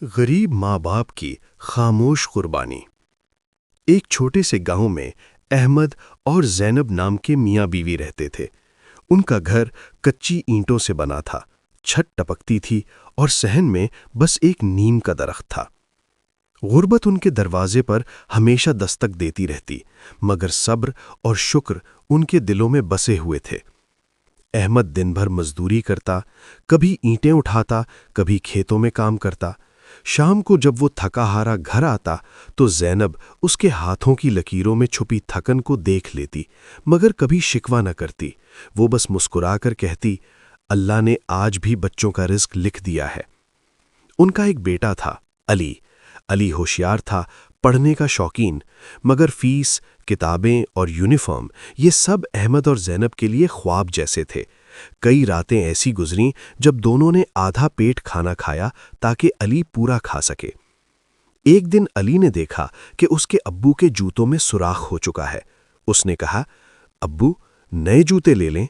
غریب ماں باپ کی خاموش قربانی۔ ایک چھوٹے سے گاؤں میں احمد اور زینب نام کے میاں بیوی رہتے تھے۔ ان کا گھر کچی اینٹوں سے بنا تھا، چھت ٹپکتی تھی اور صحن میں بس ایک نیم کا درخت تھا۔ غربت ان کے دروازے پر ہمیشہ دستک دیتی رہتی، مگر صبر اور شکر ان کے دلوں میں بسے ہوئے تھے۔ احمد دن بھر مزدوری کرتا، کبھی اینٹیں اٹھاتا، کبھی کھیتوں میں کام کرتا۔ شام کو جب وہ تھکا ہارا گھر آتا تو زینب اس کے ہاتھوں کی لکیروں میں چھپی تھکن کو دیکھ لیتی، مگر کبھی شکوہ نہ کرتی۔ وہ بس مسکرا کر کہتی، اللہ نے آج بھی بچوں کا رزق لکھ دیا ہے۔ ان کا ایک بیٹا تھا، علی۔ علی ہوشیار تھا، پڑھنے کا شوقین، مگر فیس، کتابیں اور یونیفارم یہ سب احمد اور زینب کے لیے خواب جیسے تھے۔ کئی راتیں ایسی گزریں جب دونوں نے آدھا پیٹ کھانا کھایا تاکہ علی پورا کھا سکے۔ ایک دن علی نے دیکھا کہ اس کے ابو کے جوتوں میں سوراخ ہو چکا ہے۔ اس نے کہا، ابو نئے جوتے لے لیں۔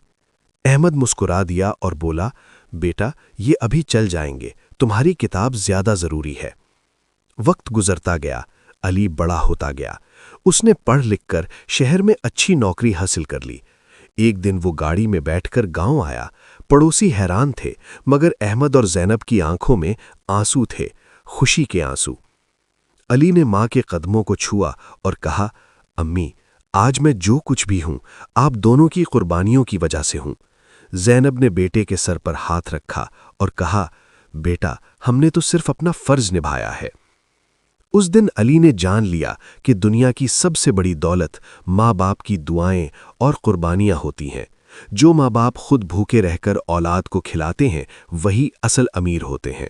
احمد مسکرا دیا اور بولا، بیٹا یہ ابھی چل جائیں گے، تمہاری کتاب زیادہ ضروری ہے۔ وقت گزرتا گیا، علی بڑا ہوتا گیا۔ اس نے پڑھ لکھ کر شہر میں اچھی نوکری حاصل کر لی۔ ایک دن وہ گاڑی میں بیٹھ کر گاؤں آیا۔ پڑوسی حیران تھے، مگر احمد اور زینب کی آنکھوں میں آنسو تھے، خوشی کے آنسو۔ علی نے ماں کے قدموں کو چھوا اور کہا، امی آج میں جو کچھ بھی ہوں آپ دونوں کی قربانیوں کی وجہ سے ہوں۔ زینب نے بیٹے کے سر پر ہاتھ رکھا اور کہا، بیٹا ہم نے تو صرف اپنا فرض نبھایا ہے۔ اس دن علی نے جان لیا کہ دنیا کی سب سے بڑی دولت ماں باپ کی دعائیں اور قربانیاں ہوتی ہیں۔ جو ماں باپ خود بھوکے رہ کر اولاد کو کھلاتے ہیں وہی اصل امیر ہوتے ہیں۔